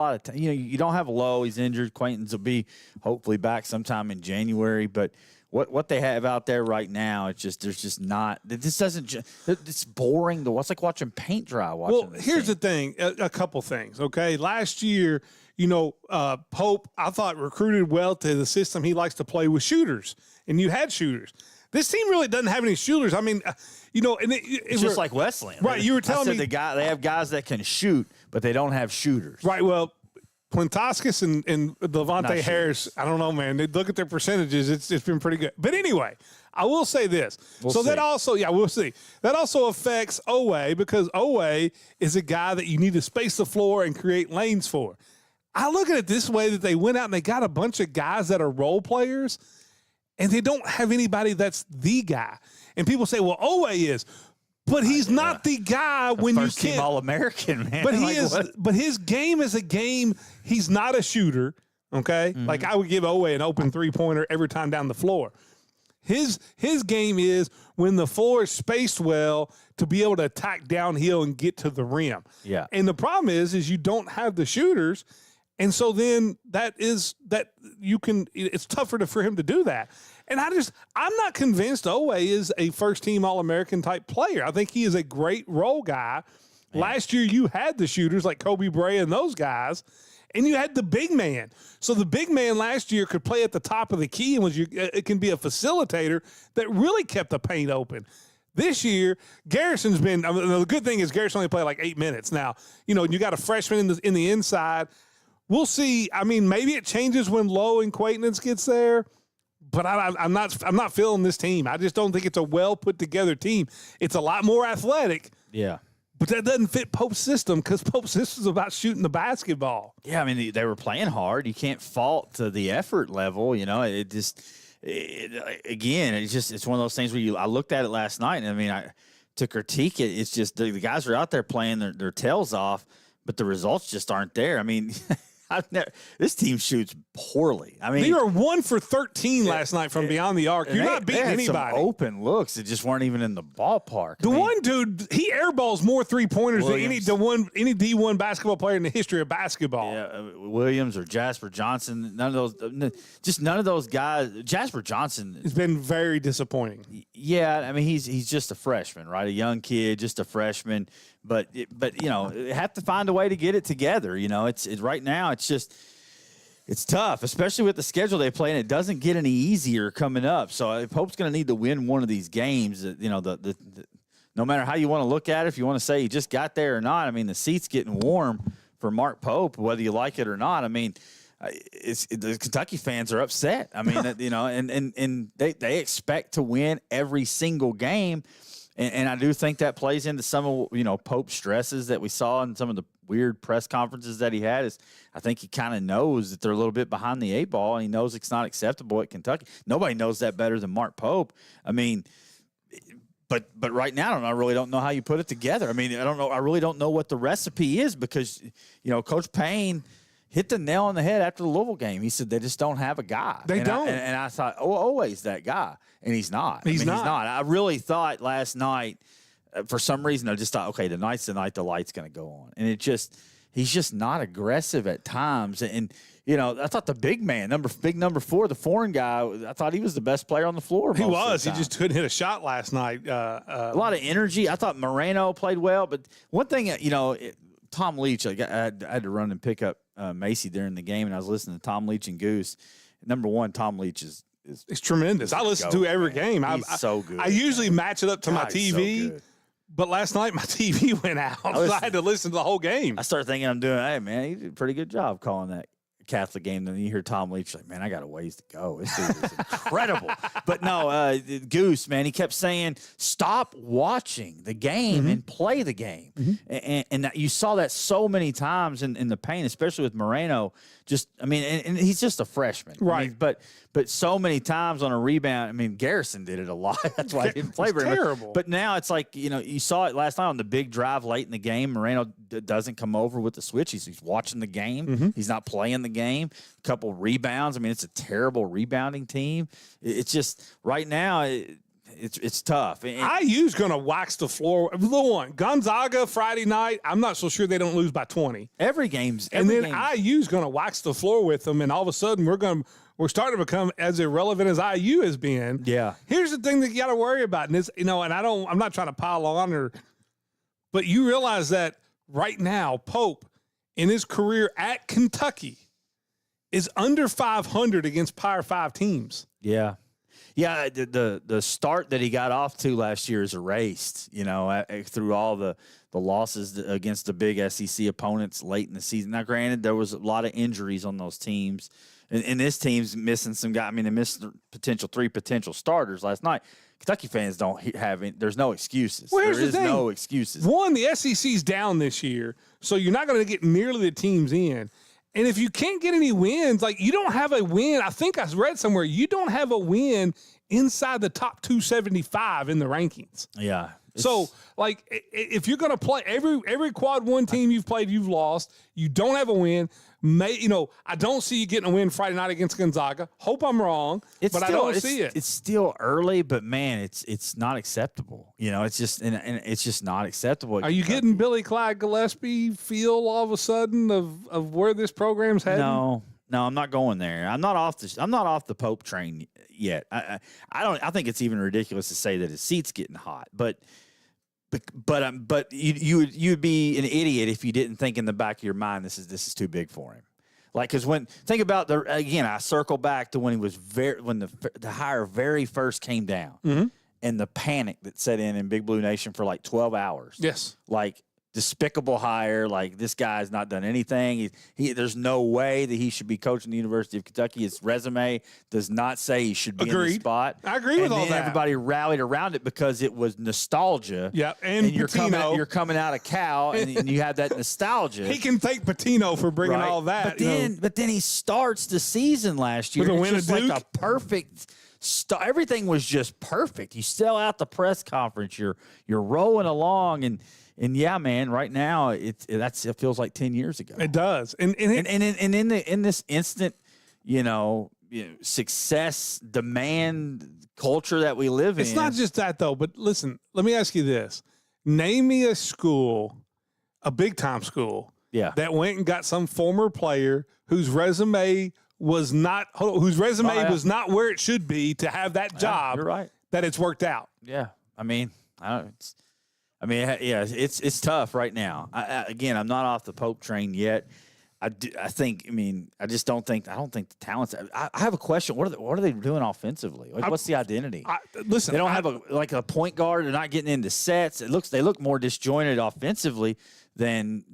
a lot of time. You don't have Lowe. He's injured. Quaintance will be hopefully back sometime in January. But what they have out there right now, there's just not. This doesn't. It's boring. It's like watching paint dry. Here's the thing. A couple things. Okay, last year, Pope, I thought recruited well to the system he likes to play with shooters, and you had shooters. This team really doesn't have any shooters. I mean, it's just like Wesleyan, right? You were telling me they have guys that can shoot, but they don't have shooters, right? Well, Quintascus and Levante Harris, I don't know, man. They look at their percentages; it's been pretty good. But anyway, I will say this. We'll see. We'll see. That also affects Owe, because Owe is a guy that you need to space the floor and create lanes for. I look at it this way: that they went out and they got a bunch of guys that are role players, and they don't have anybody that's the guy. And people say, well, Owe is. But he's not the guy when you can't. First team All-American, man. But he is. What? But his game is a game. He's not a shooter, okay? Mm-hmm. Like I would give Owe an open three-pointer every time down the floor. His game is when the floor is spaced well to be able to attack downhill and get to the rim. Yeah. And the problem is you don't have the shooters. And so then it's tougher for him to do that. And I'm not convinced Owe is a first-team All-American type player. I think he is a great role guy. Man. Last year you had the shooters like Kobe Bray and those guys, and you had the big man. So the big man last year could play at the top of the key and it can be a facilitator that really kept the paint open. This year, Garrison's been the good thing is Garrison only played like 8 minutes. Now, you got a freshman in the inside. We'll see. I mean, maybe it changes when Lowe and Quaintance gets there. But I'm not feeling this team. I just don't think it's a well put together team. It's a lot more athletic. Yeah. But that doesn't fit Pope's system, because Pope's system is about shooting the basketball. Yeah, I mean, they were playing hard. You can't fault the effort level. It's one of those things where I looked at it last night, and I mean, to critique it, it's just the guys are out there playing their tails off, but the results just aren't there. I mean, this team shoots poorly. I mean, they were 1 for 13 last night from beyond the arc. You're not beating anybody. Some open looks that just weren't even in the ballpark. One dude, he airballs more three-pointers than any D1 basketball player in the history of basketball. Yeah, Williams or Jasper Johnson, none of those guys. Jasper Johnson has been very disappointing. Yeah, I mean, he's just a freshman, right? A young kid, just a freshman. But have to find a way to get it together. It's right now. It's tough, especially with the schedule they play, and it doesn't get any easier coming up. So Pope's going to need to win one of these games. No matter how you want to look at it, if you want to say he just got there or not, I mean, the seat's getting warm for Mark Pope, whether you like it or not. I mean, the Kentucky fans are upset. I mean, and they expect to win every single game. And I do think that plays into some of, Pope's stresses that we saw in some of the weird press conferences that he had. I think he kind of knows that they're a little bit behind the 8 ball, and he knows it's not acceptable at Kentucky. Nobody knows that better than Mark Pope. I mean, but right now, I really don't know how you put it together. I mean, I really don't know what the recipe is, because, Coach Payne hit the nail on the head after the Louisville game. He said they just don't have a guy. They don't. And I thought, always that guy. And he's not. He's not. I really thought last night, for some reason, I just thought, okay, tonight's the night the light's going to go on. And he's just not aggressive at times. And I thought the big man, big number 4, the foreign guy, I thought he was the best player on the floor. He was. He just couldn't hit a shot last night. A lot of energy. I thought Moreno played well. But one thing, Tom Leach, I had to run and pick up Macy during the game, and I was listening to Tom Leach and Goose. Number one, Tom Leach is it's tremendous. I listen to every game. He's so good. I usually match it up to my TV, but last night my TV went out, so I had to listen to the whole game. I started thinking, hey, man, he did a pretty good job calling that Catholic game. Then you hear Tom Leach like, man, I got a ways to go. This dude is incredible. But no, Goose, man, he kept saying, stop watching the game and play the game. And you saw that so many times in the paint, especially with Moreno. And he's just a freshman. Right. I mean, but so many times on a rebound, I mean, Garrison did it a lot. That's why he didn't play very much. Terrible. But now it's like, you saw it last night on the big drive late in the game. Moreno doesn't come over with the switch. He's watching the game. He's not playing the game. A couple rebounds. I mean, it's a terrible rebounding team. It's just right now, it's tough. IU's going to wax the floor. The one Gonzaga Friday night. I'm not so sure they don't lose by 20. Every game's IU's going to wax the floor with them, and all of a sudden we're starting to become as irrelevant as IU has been. Yeah. Here's the thing that you got to worry about, and it's, and I'm not trying to pile on but you realize that right now Pope in his career at Kentucky is under 500 against Power 5 teams. Yeah. Yeah, the start that he got off to last year is erased, through all the losses against the big SEC opponents late in the season. Now, granted, there was a lot of injuries on those teams, and this team's missing some guys. I mean, they missed three potential starters last night. Kentucky fans don't have – there's no excuses. Well, there is no excuses. One, the SEC's down this year, so you're not going to get nearly the teams in. And if you can't get any wins, like you don't have a win, I think I read somewhere, you don't have a win inside the top 275 in the rankings. Yeah. So, like, if you're going to play every quad one team you've played, you've lost. You don't have a win. I don't see you getting a win Friday night against Gonzaga. Hope I'm wrong, but I don't see it. It's still early, but man, it's not acceptable. It's just and it's just not acceptable. Are you getting Billy Clyde Gillespie feel all of a sudden of where this program's heading? No, I'm not going there. I'm not off the Pope train yet. I think it's even ridiculous to say that his seat's getting hot, but you'd be an idiot if you didn't think in the back of your mind this is too big for him. Like, because think about I circle back to when he was when the hire very first came down, and the panic that set in Big Blue Nation for like 12 hours. Yes, like despicable hire. Like, this guy's not done anything. There's no way that he should be coaching the University of Kentucky. His resume does not say he should be in the spot. I agree with all that. Everybody rallied around it because it was nostalgia. Yeah, and you're coming out of Cal, and you have that nostalgia. He can thank Pitino for bringing all that. But then he starts the season last year with a win at Duke. Like a perfect everything was just perfect. You sell out the press conference. You're rolling along, and yeah, man, right now it feels like 10 years ago. It does. And in this instant, success demand culture that we live in. It's not just that though, but listen, let me ask you this. Name me a school, a big time school, that went and got some former player whose resume was not where it should be to have that job. You're right. That it's worked out. Yeah. It's tough right now. I'm not off the Pope train yet. I just don't think the talent's. I have a question. What are they doing offensively? Like, what's the identity? Listen, they don't have a point guard. They're not getting into sets. They look more disjointed offensively than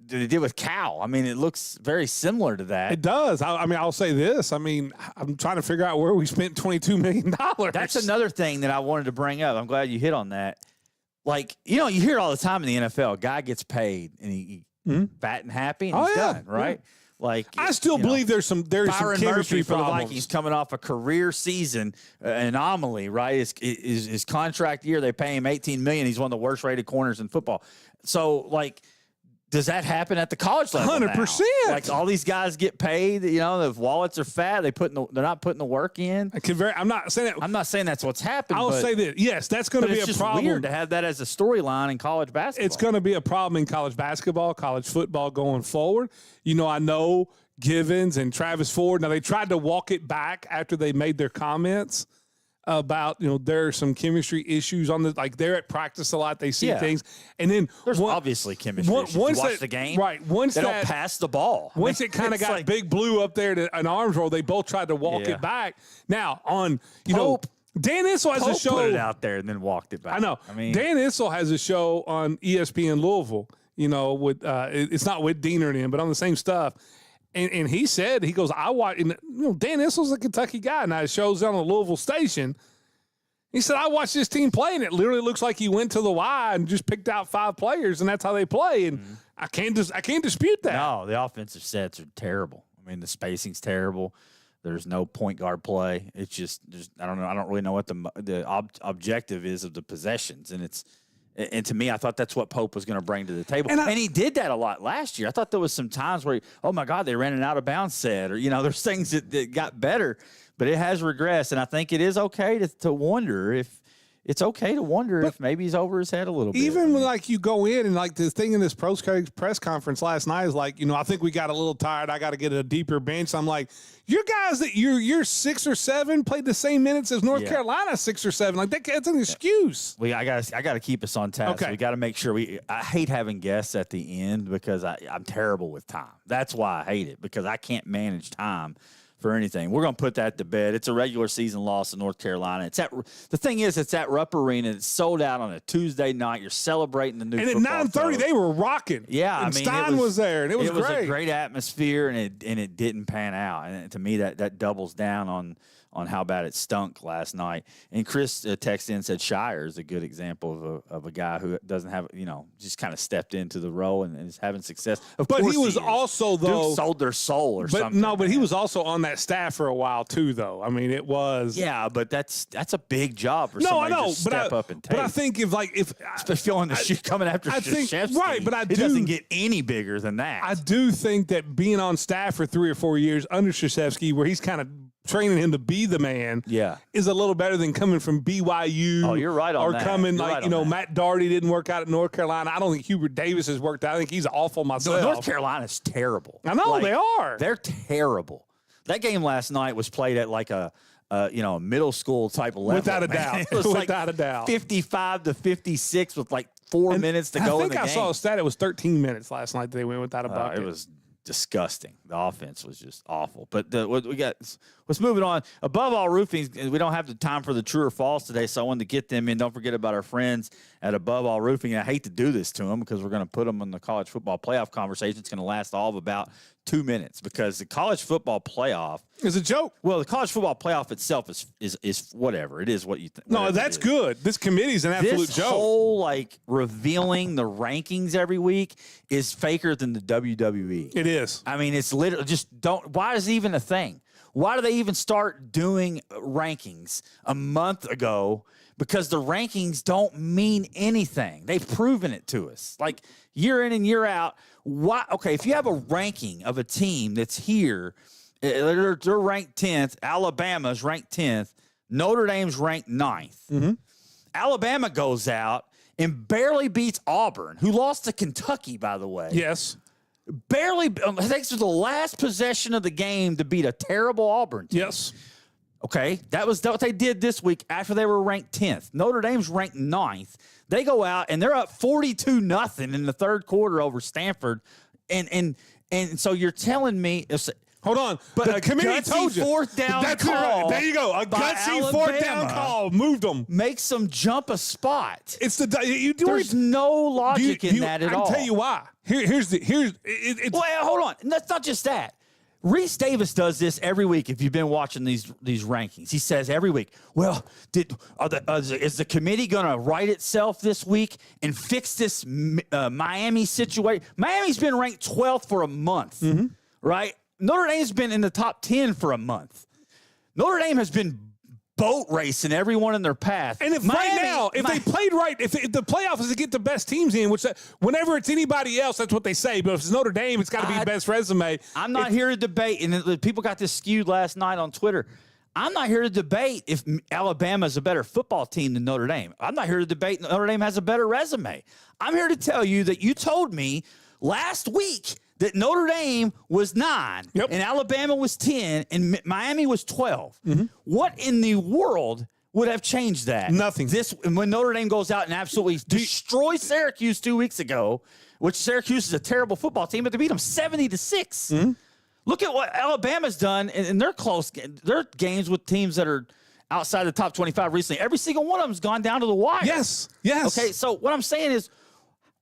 they did with Cal. I mean, it looks very similar to that. It does. I'll say this. I'm trying to figure out where we spent $22 million. That's another thing that I wanted to bring up. I'm glad you hit on that. Like, you hear it all the time in the NFL. A guy gets paid and he fat and happy and he's done, right? Yeah. Like, I still believe there's some chemistry for the Vikings coming off a career season anomaly, right? His contract year, they pay him $18 million. He's one of the worst rated corners in football. So, like, does that happen at the college level? 100%. Like, all these guys get paid. The wallets are fat. They're not putting the work in. I'm not saying that. I'm not saying that's what's happened. I'll say that. Yes, that's going to be a problem. Weird to have that as a storyline in college basketball. It's going to be a problem in college basketball, college football going forward. I know Givens and Travis Ford. Now, they tried to walk it back after they made their comments about, there are some chemistry issues on they're at practice a lot. They see things. And then there's obviously chemistry issues. Once watch the game. Right. They don't pass the ball. Once it kind of got like Big Blue up there to an arms roll, they both tried to walk it back. Now, Dan Issel has a show. Put it out there and then walked it back. I know. Dan Issel has a show on ESPN Louisville, with it's not with Dean or them, but on the same stuff. And he said, he goes, I watch, Dan Issel's a Kentucky guy. Now, it shows on the Louisville station. He said, I watched this team play, and it literally looks like he went to the Y and just picked out 5 players, and that's how they play. And I can't dispute that. No, the offensive sets are terrible. The spacing's terrible. There's no point guard play. It's just I don't know. I don't really know what the objective is of the possessions, and to me, I thought that's what Pope was going to bring to the table. And he did that a lot last year. I thought there was some times where, oh, my God, they ran an out-of-bounds set. Or, there's things that got better. but it has regressed, and I think it is okay to wonder if maybe he's over his head a little bit. Even when like you go in and like the thing in this press conference last night is like, I think we got a little tired. I got to get a deeper bench. I'm like, your guys that you're 6 or 7 played the same minutes as North Carolina 6 or 7. Like that's an excuse. I got to keep us on task. Okay. We got to make sure I hate having guests at the end because I'm terrible with time. That's why I hate it, because I can't manage time for anything. We're going to put that to bed. It's a regular season loss in North Carolina. The thing is, it's at Rupp Arena. It's sold out on a Tuesday night. You're celebrating the new and football at 9:30 they were rocking. Yeah, and Stein was there, and it was great. A great atmosphere, and it didn't pan out. And to me, that doubles down on how bad it stunk last night. And Chris texted in and said Shire is a good example of a guy who doesn't have, just kind of stepped into the role and is having success. But he was also, though, dude sold their soul or something. No, but he was also on that staff for a while too, though. I mean, it was. Yeah, but that's a big job for somebody to step up and take. But I think if feeling the shoe coming after Krzyzewski, right, but it doesn't get any bigger than that. I do think that being on staff for 3 or 4 years under Krzyzewski, where he's kind of training him to be the man, is a little better than coming from BYU. Oh, you're right on that. Or coming Matt Doherty didn't work out at North Carolina. I don't think Hubert Davis has worked out. I think he's awful myself. North Carolina's terrible. I know they are. They're terrible. That game last night was played at like a middle school type of level. Without a doubt. It was without a doubt. 55-56 with like 4 minutes to go in the game. I think I saw a stat. It was 13 minutes last night that they went without a bucket. It was disgusting. The offense was just awful. But what we got. Let's move it on. Above All Roofing, we don't have the time for the true or false today, so I wanted to get them in. Don't forget about our friends at Above All Roofing. And I hate to do this to them because we're going to put them in the college football playoff conversation. It's going to last all of about 2 minutes because the college football playoff is a joke. Well, the college football playoff itself is whatever. It is what you think. No, that's good. This committee's an absolute joke. This whole revealing the rankings every week is faker than the WWE. It is. I mean, it's literally why is it even a thing? Why do they even start doing rankings a month ago? Because the rankings don't mean anything. They've proven it to us. Like year in and year out. Why? Okay, if you have a ranking of a team that's here, they're ranked 10th. Alabama's ranked 10th. Notre Dame's ranked 9th. Mm-hmm. Alabama goes out and barely beats Auburn, who lost to Kentucky, by the way. Yes. Barely, I think it was the last possession of the game to beat a terrible Auburn team. Yes. Okay, that was what they did this week after they were ranked 10th. Notre Dame's ranked 9th. They go out and they're up 42-0 in the third quarter over Stanford, and so you're telling me. Hold on, but the committee told you fourth down call. Right. There you go, a gutsy fourth down call moved them. Makes them jump a spot. It's there's no logic in that at all. I can tell you why. Here's well, hold on. That's not just that. Reese Davis does this every week. If you've been watching these rankings, he says every week, well, is the committee going to right itself this week and fix this Miami situation? Miami's been ranked 12th for a month, right? Notre Dame's been in the top 10 for a month. Notre Dame has been boat racing everyone in their path. And if they played right, if the playoff is to get the best teams in, which whenever it's anybody else, that's what they say. But if it's Notre Dame, it's got to be the best resume. I'm not here to debate, and people got this skewed last night on Twitter. I'm not here to debate if Alabama is a better football team than Notre Dame. I'm not here to debate Notre Dame has a better resume. I'm here to tell you that you told me last week that Notre Dame was 9, and Alabama was 10, and Miami was 12. What in the world would have changed that? Nothing. When Notre Dame goes out and absolutely destroys Syracuse 2 weeks ago, which Syracuse is a terrible football team, but they beat them 70-6. Look at what Alabama's done in their their games with teams that are outside the top 25 recently. Every single one of them's gone down to the wire. Yes. Okay, so what I'm saying is,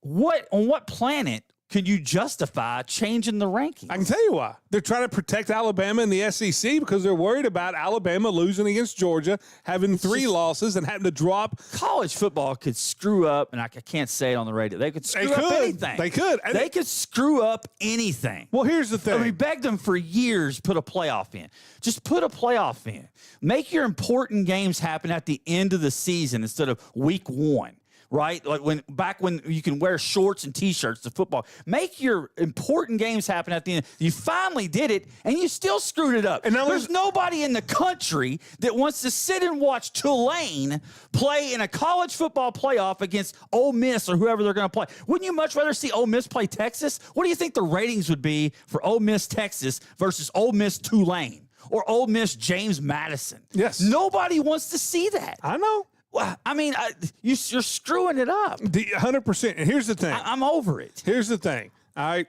on what planet could you justify changing the rankings? I can tell you why. They're trying to protect Alabama in the SEC because they're worried about Alabama losing against Georgia, having 3 losses, and having to drop. College football could screw up, and I can't say it on the radio. They could screw up anything. They could. They could screw up anything. Well, here's the thing. We begged them for years, put a playoff in. Just put a playoff in. Make your important games happen at the end of the season instead of week 1. right? Like back when you can wear shorts and T-shirts to football. Make your important games happen at the end. You finally did it, and you still screwed it up. And there's nobody in the country that wants to sit and watch Tulane play in a college football playoff against Ole Miss or whoever they're going to play. Wouldn't you much rather see Ole Miss play Texas? What do you think the ratings would be for Ole Miss Texas versus Ole Miss Tulane or Ole Miss James Madison? Yes. Nobody wants to see that. I know. Well, I mean, you're screwing it up. 100%. And here's the thing. I'm over it. Here's the thing. All right.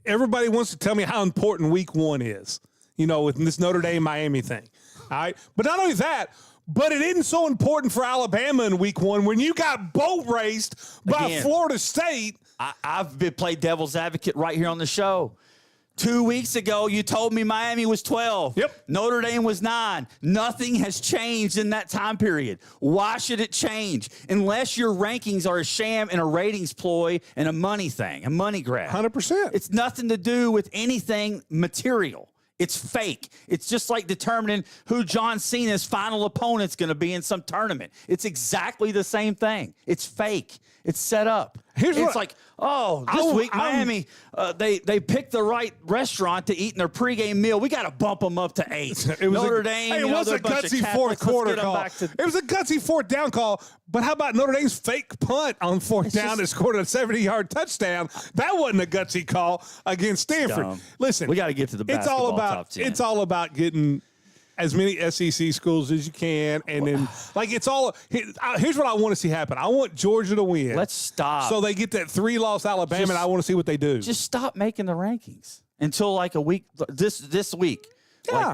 Everybody wants to tell me how important week 1 is, with this Notre Dame Miami thing. All right. But not only that, but it isn't so important for Alabama in week 1 when you got boat raced by Florida State. I've been played devil's advocate right here on the show. 2 weeks ago, you told me Miami was 12. Yep. Notre Dame was 9. Nothing has changed in that time period. Why should it change? Unless your rankings are a sham and a ratings ploy and a money thing, a money grab. 100%. It's nothing to do with anything material. It's fake. It's just like determining who John Cena's final opponent's going to be in some tournament. It's exactly the same thing. It's fake. It's set up. This week Miami, they picked the right restaurant to eat in their pregame meal. We got to bump them up to 8. Notre Dame. It was a gutsy fourth quarter call. It was a gutsy fourth down call. But how about Notre Dame's fake punt on fourth down that scored a 70-yard touchdown? That wasn't a gutsy call against Stanford. Dumb. Listen, we got to get to the basketball top 10. It's all about getting as many SEC schools as you can, and then here's what I want to see happen. I want Georgia to win. Let's stop. So they get that 3-loss Alabama, and I want to see what they do. Just stop making the rankings until like a week. This week, yeah.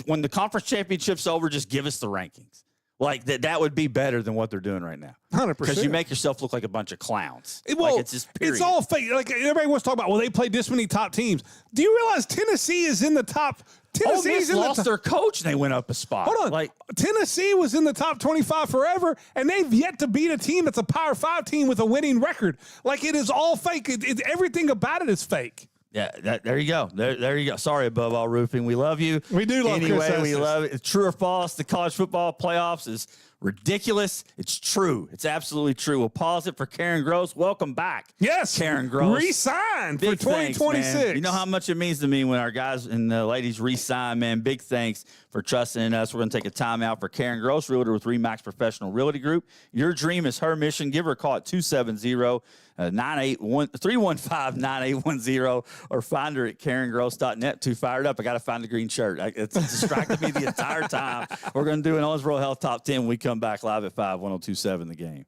When the conference championship's over, just give us the rankings. Like that would be better than what they're doing right now. 100%. Because you make yourself look like a bunch of clowns. It's all fake. Like everybody wants to talk about, they played this many top teams. Do you realize Tennessee is in the top? Tennessee's lost their coach and they went up a spot. Hold on. Tennessee was in the top 25 forever, and they've yet to beat a team that's a Power 5 team with a winning record. Like, it is all fake. Everything about it is fake. Yeah, there you go. There you go. Sorry, Above All Roofing. We love you. We do love anyway, Chris we love it. True or false, the college football playoffs is ridiculous. It's true. It's absolutely true. We'll pause it for Karen Gross. Welcome back. Yes. Karen Gross. Re-signed for 2026. Thanks, you know how much it means to me when our guys and the ladies re-sign, man. Big thanks for trusting in us. We're going to take a timeout for Karen Gross, realtor with RE/MAX Professional Realty Group. Your dream is her mission. Give her a call at 315-9810 or find her at KarenGross.net. Too fired up. I got to find the green shirt. It's distracted me the entire time. We're going to do an Owensboro Health Top 10 when we come back live at 5-1027 The Game.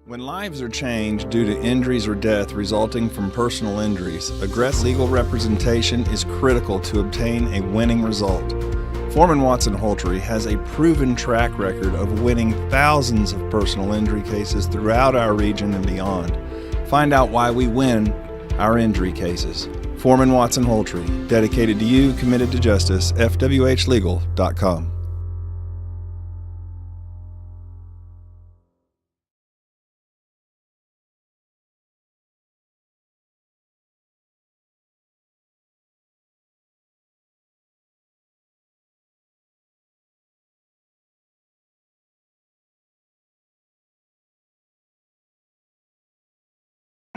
When lives are changed due to injuries or death resulting from personal injuries, aggressive legal representation is critical to obtain a winning result. Foreman Watson Holtry has a proven track record of winning thousands of personal injury cases throughout our region and beyond. Find out why we win our injury cases. Foreman Watson Holtry, dedicated to you, committed to justice, FWHlegal.com.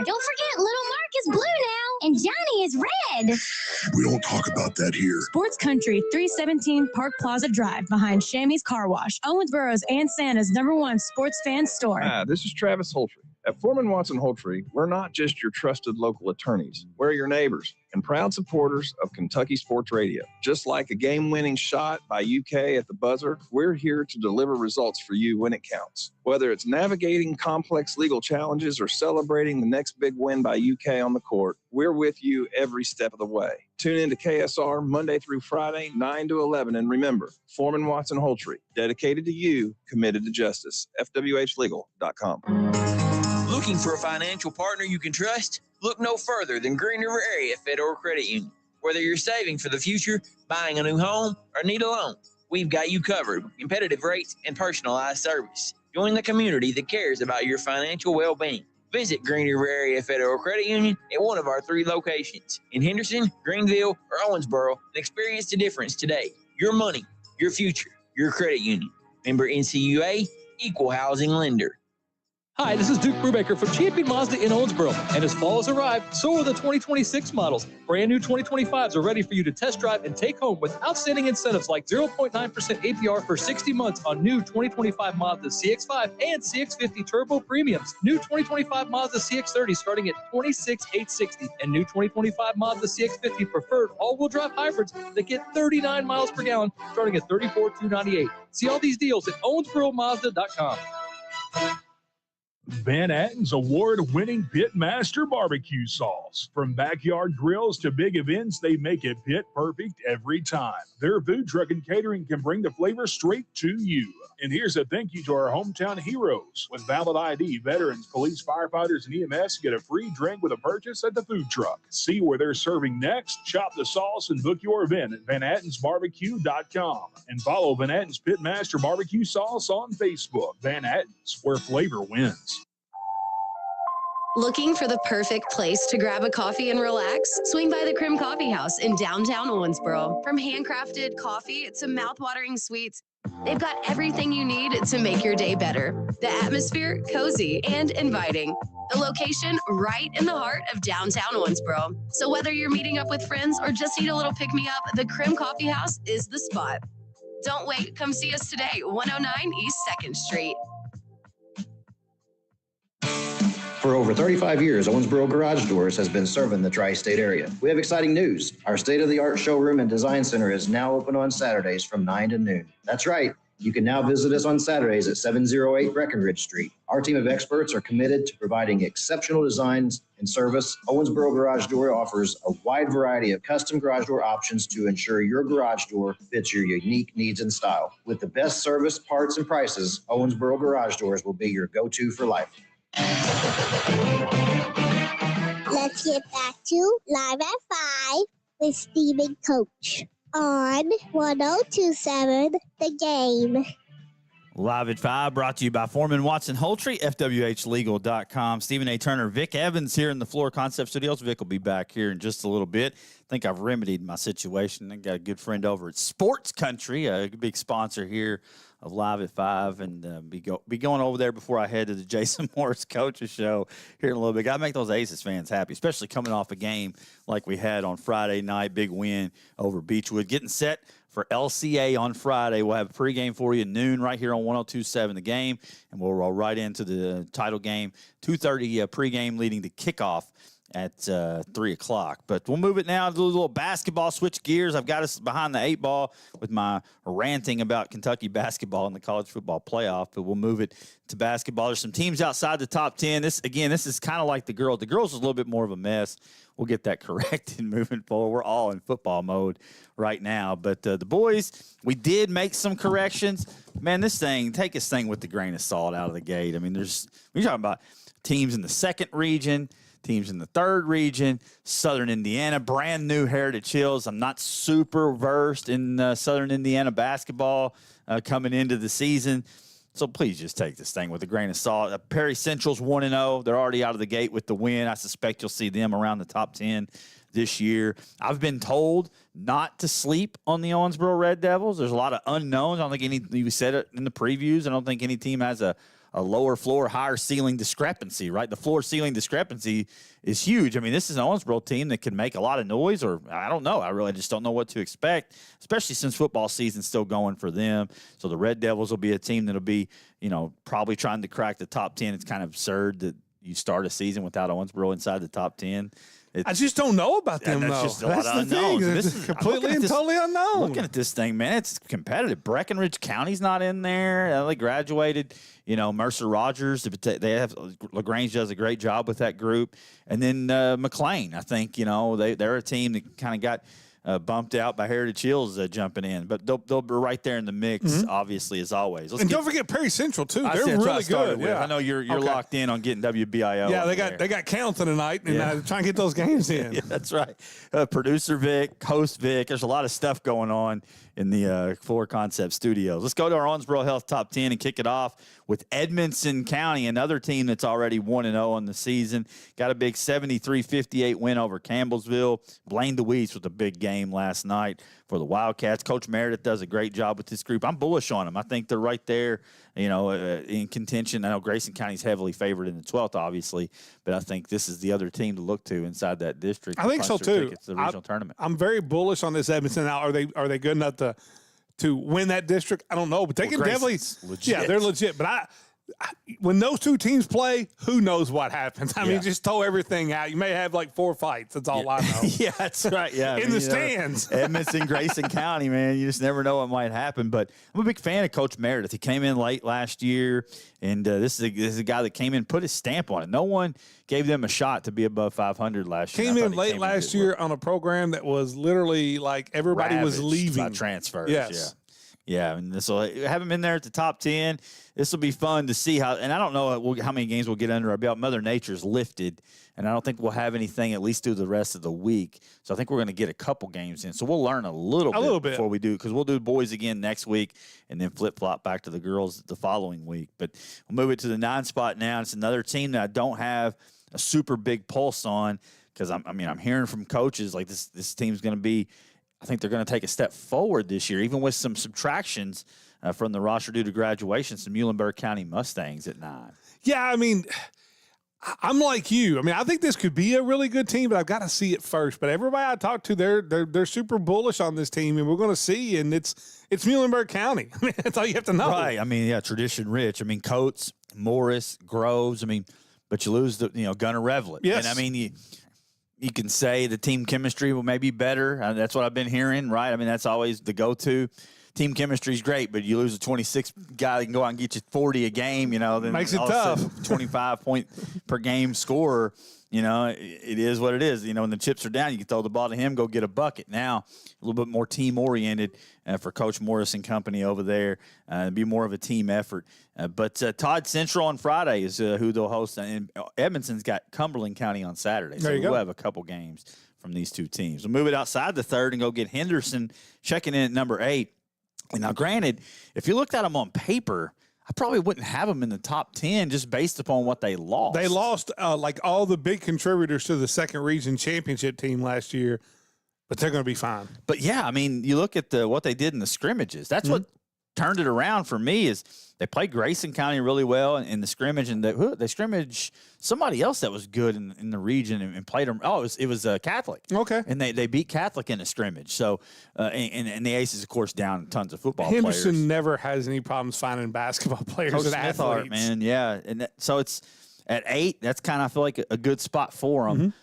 Don't forget, little Mark is blue now, and Johnny is red. We don't talk about that here. Sports Country, 317 Park Plaza Drive, behind Shammy's Car Wash, Owensboro's and Santa's #1 sports fan store. Hi, this is Travis Holtry. At Foreman Watson Holtry, we're not just your trusted local attorneys. We're your neighbors and proud supporters of Kentucky Sports Radio. Just like a game-winning shot by UK at the buzzer, we're here to deliver results for you when it counts. Whether it's navigating complex legal challenges or celebrating the next big win by UK on the court, we're with you every step of the way. Tune in to KSR Monday through Friday, 9 to 11. And remember, Foreman Watson Holtry, dedicated to you, committed to justice. FWHlegal.com. Looking for a financial partner you can trust? Look no further than Green River Area Federal Credit Union. Whether you're saving for the future, buying a new home, or need a loan, we've got you covered with competitive rates and personalized service. Join the community that cares about your financial well-being. Visit Green River Area Federal Credit Union at one of our 3 locations in Henderson, Greenville, or Owensboro and experience the difference today. Your money, your future, your credit union. Member NCUA, Equal housing lender. Hi, this is Duke Brubaker from Champion Mazda in Owensboro. And as fall has arrived, so are the 2026 models. Brand new 2025s are ready for you to test drive and take home with outstanding incentives like 0.9% APR for 60 months on new 2025 Mazda CX-5 and CX-50 Turbo Premiums. New 2025 Mazda CX-30 starting at $26,860 and new 2025 Mazda CX-50 Preferred all-wheel drive hybrids that get 39 miles per gallon starting at $34,298. See all these deals at OwensboroMazda.com. Van Atten's award-winning Pitmaster barbecue sauce. From backyard grills to big events, they make it pit perfect every time. Their food truck and catering can bring the flavor straight to you. And here's a thank you to our hometown heroes. With valid ID, veterans, police, firefighters, and EMS get a free drink with a purchase at the food truck. See where they're serving next, shop the sauce, and book your event at VanAttensBarbecue.com. And follow Van Atten's Pitmaster barbecue sauce on Facebook. Van Atten's, where flavor wins. Looking for the perfect place to grab a coffee and relax? Swing by the Crim Coffee House in downtown Owensboro. From handcrafted coffee to mouthwatering sweets, they've got everything you need to make your day better. The atmosphere, cozy and inviting. The location right in the heart of downtown Owensboro. So whether you're meeting up with friends or just need a little pick-me-up, the Crim Coffee House is the spot. Don't wait, come see us today, 109 East 2nd Street. For over 35 years, Owensboro Garage Doors has been serving the tri-state area. We have exciting news. Our state-of-the-art showroom and design center is now open on Saturdays from 9 to noon. That's right. You can now visit us on Saturdays at 708 Breckenridge Street. Our team of experts are committed to providing exceptional designs and service. Owensboro Garage Door offers a wide variety of custom garage door options to ensure your garage door fits your unique needs and style. With the best service, parts, and prices, Owensboro Garage Doors will be your go-to for life. Let's get back to Live at 5 with Steve and Coach on 1027 The Game. Live at 5, brought to you by Foreman Watson Holtry, FWHlegal.com. Stephen A. Turner, Vic Evans here in the Floor Concept Studios. Vic will be back here in just a little bit. I think I've remedied my situation. I got a good friend over at Sports Country, a big sponsor here of Live at 5, and be going over there before I head to the Jason Morris Coaches Show here in a little bit. Got to make those Aces fans happy, especially coming off a game like we had on Friday night, big win over Beechwood. Getting set for LCA on Friday. We'll have a pregame for you at noon right here on 102.7 The Game, and we'll roll right into the title game, 2:30 pregame leading to kickoff at 3 o'clock. But we'll move it now to a little basketball, switch gears. I've got us behind the 8 ball with my ranting about Kentucky basketball in the college football playoff, but we'll move it to basketball. There's some teams outside the top 10. This is kind of like the girls. The girls is a little bit more of a mess. We'll get that corrected moving forward. We're all in football mode right now. But the boys, we did make some corrections. Man, take this thing with the grain of salt out of the gate. I mean, we're talking about teams in the second region, teams in the third region, Southern Indiana, brand new Heritage Hills. I'm not super versed in Southern Indiana basketball coming into the season. So please just take this thing with a grain of salt. Perry Central's 1-0. They're already out of the gate with the win. I suspect you'll see them around the top 10 this year. I've been told not to sleep on the Owensboro Red Devils. There's a lot of unknowns. I don't think we said it in the previews. I don't think any team has a lower floor, higher ceiling discrepancy, right? The floor ceiling discrepancy is huge. I mean, this is an Owensboro team that can make a lot of noise, or I don't know. I really just don't know what to expect, especially since football season's still going for them. So the Red Devils will be a team that'll be, probably trying to crack the top 10. It's kind of absurd that you start a season without Owensboro inside the top 10. I just don't know about them, though. Just a lot of unknowns. This is completely and totally unknown. Looking at this thing, man, it's competitive. Breckenridge County's not in there. They graduated. Mercer Rogers. They have LaGrange does a great job with that group, and then McLean. I think they're a team that kind of got bumped out by Heritage Hills jumping in, but they'll be right there in the mix, obviously, as always. Don't forget Perry Central too. They're really good. Yeah. I know you're locked in on getting WBIO. Yeah, they got Counting tonight, and trying to get those games in. Yeah, that's right. Producer Vic, host Vic. There's a lot of stuff going on in the Floor Concept Studios. Let's go to our Owensboro Health Top 10 and kick it off with Edmonson County, another team that's already 1-0 on the season. Got a big 73-58 win over Campbellsville. Blaine DeWeese with a big game game last night for the Wildcats. Coach Meredith does a great job with this group. I'm bullish on them. I think they're right there, in contention. I know Grayson County's heavily favored in the 12th, obviously, but I think this is the other team to look to inside that district. I think so too. It's the regional tournament. I'm very bullish on this Edmonton. Now, are they good enough to win that district? I don't know, but they can definitely. Legit. Yeah, they're legit. But when those two teams play, who knows what happens? I mean, just throw everything out. You may have like 4 fights. That's all I know. Yeah, that's right. Yeah, in the stands. Edmonton, Grayson County, man, you just never know what might happen. But I'm a big fan of Coach Meredith. He came in late last year, and this is a guy that came in, put his stamp on it. No one gave them a shot to be above 500 last year. Came in late last year on a program that was literally like everybody was leaving. By transfers. Yes. Yeah, and this will have him in there at the top 10. This will be fun to see how. And I don't know how many games we'll get under our belt. Mother Nature's lifted, and I don't think we'll have anything at least through the rest of the week. So I think we're going to get a couple games in. So we'll learn a little bit before we do, because we'll do boys again next week, and then flip flop back to the girls the following week. But we'll move it to the 9 spot now. It's another team that I don't have a super big pulse on, because I'm hearing from coaches like this team's going to be. I think they're going to take a step forward this year, even with some subtractions from the roster due to graduation, some Muhlenberg County Mustangs at 9. Yeah, I mean, I'm like you. I mean, I think this could be a really good team, but I've got to see it first. But everybody I talk to, they're super bullish on this team, and we're going to see. And it's Muhlenberg County. I mean, that's all you have to know. Right. I mean, yeah, tradition rich. I mean, Coates, Morris, Groves. I mean, but you lose the Gunnar Revlett. Yes. And I mean, you can say the team chemistry will maybe better. That's what I've been hearing, right? I mean, that's always the go-to. Team chemistry is great, but you lose a 26 guy that can go out and get you 40 a game, then makes it tough. 25 point per game scorer, it is what it is. When the chips are down, you can throw the ball to him, go get a bucket. Now, a little bit more team-oriented for Coach Morris and company over there. Be more of a team effort. But Todd Central on Friday is who they'll host. And Edmonton's got Cumberland County on Saturday. So we'll have a couple games from these two teams. We'll move it outside the 3rd and go get Henderson checking in at number 8. And now, granted, if you looked at them on paper, I probably wouldn't have them in the top 10 just based upon what they lost. They lost like all the big contributors to the 2nd region championship team last year, but they're going to be fine. But, yeah, I mean, you look at what they did in the scrimmages. That's what turned it around for me is they played Grayson County really well in the scrimmage, and they scrimmaged somebody else that was good in the region and played them. Oh, it was Catholic. Okay. And they beat Catholic in a scrimmage. So, and the Aces, of course, down tons of football Henderson players. never has any problems finding basketball players Coach and Smithart, athletes. man, yeah. And so it's at 8. That's kind of, I feel like, a good spot for them.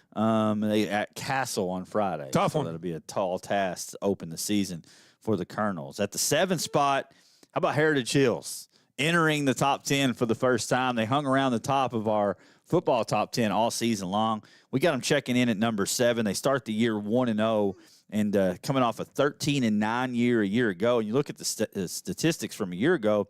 They at Castle on Friday. Tough one. That'll be a tall task to open the season for the Colonels. At the 7th spot, how about Heritage Hills? Entering the top 10 for the first time. They hung around the top of our football top 10 all season long. We got them checking in at number 7. They start the year 1-0 and coming off a 13-9 year a year ago. And you look at the statistics from a year ago,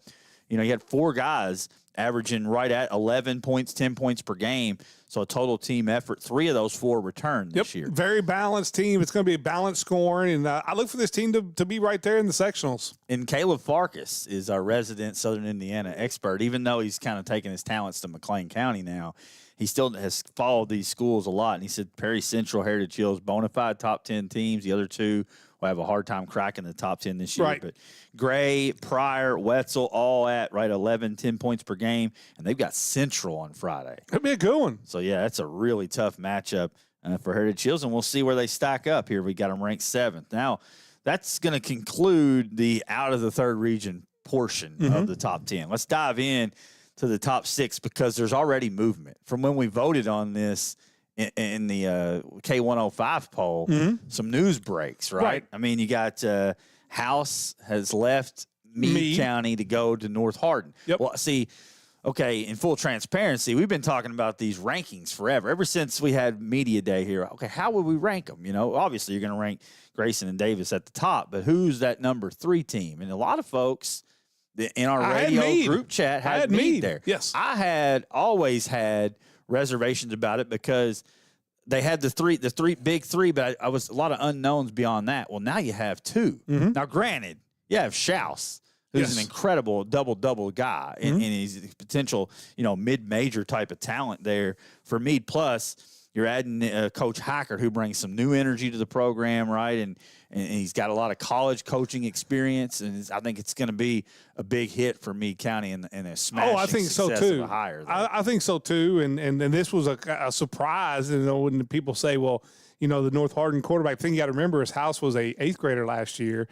you had 4 guys averaging right at 11 points, 10 points per game. So a total team effort. 3 of those 4 returned this year. Very balanced team. It's going to be a balanced scoring. And I look for this team to be right there in the sectionals. And Caleb Farkas is our resident Southern Indiana expert. Even though he's kind of taking his talents to McLean County now, he still has followed these schools a lot. And he said Perry Central, Heritage Hills, bona fide top 10 teams. The other 2 will have a hard time cracking the top 10 this year. Right. But Gray, Pryor, Wetzel, all at 11, 10 points per game. And they've got Central on Friday. That'd be a good one. So, yeah, that's a really tough matchup for Heritage Hills. And we'll see where they stack up here. We got them ranked 7th. Now, that's going to conclude the out of the 3rd region portion of the top 10. Let's dive in to the top 6 because there's already movement. From when we voted on this in the K105 poll, some news breaks, right? I mean, you got House has left Meade County to go to North Hardin. Well, see, okay, in full transparency, we've been talking about these rankings forever, ever since we had Media Day here. Okay, how would we rank them? Obviously you're going to rank Grayson and Davis at the top, but who's that number 3 team? And a lot of folks in our radio group chat had Meade there. Yes. I had always had reservations about it because they had the big three, but I was a lot of unknowns beyond that. Well, now you have 2. Now, granted, you have Schaus, who's an incredible double guy, and he's a potential, mid-major type of talent there for Meade. Plus, You're adding Coach Hackert, who brings some new energy to the program, right? And he's got a lot of college coaching experience, and I think it's going to be a big hit for Meade County and a smashing I think so success too. of a hire. I think so too. And this was a surprise. You know, when people say, well, you know, the North Hardin quarterback thing, you got to remember his house was a 8th grader last year,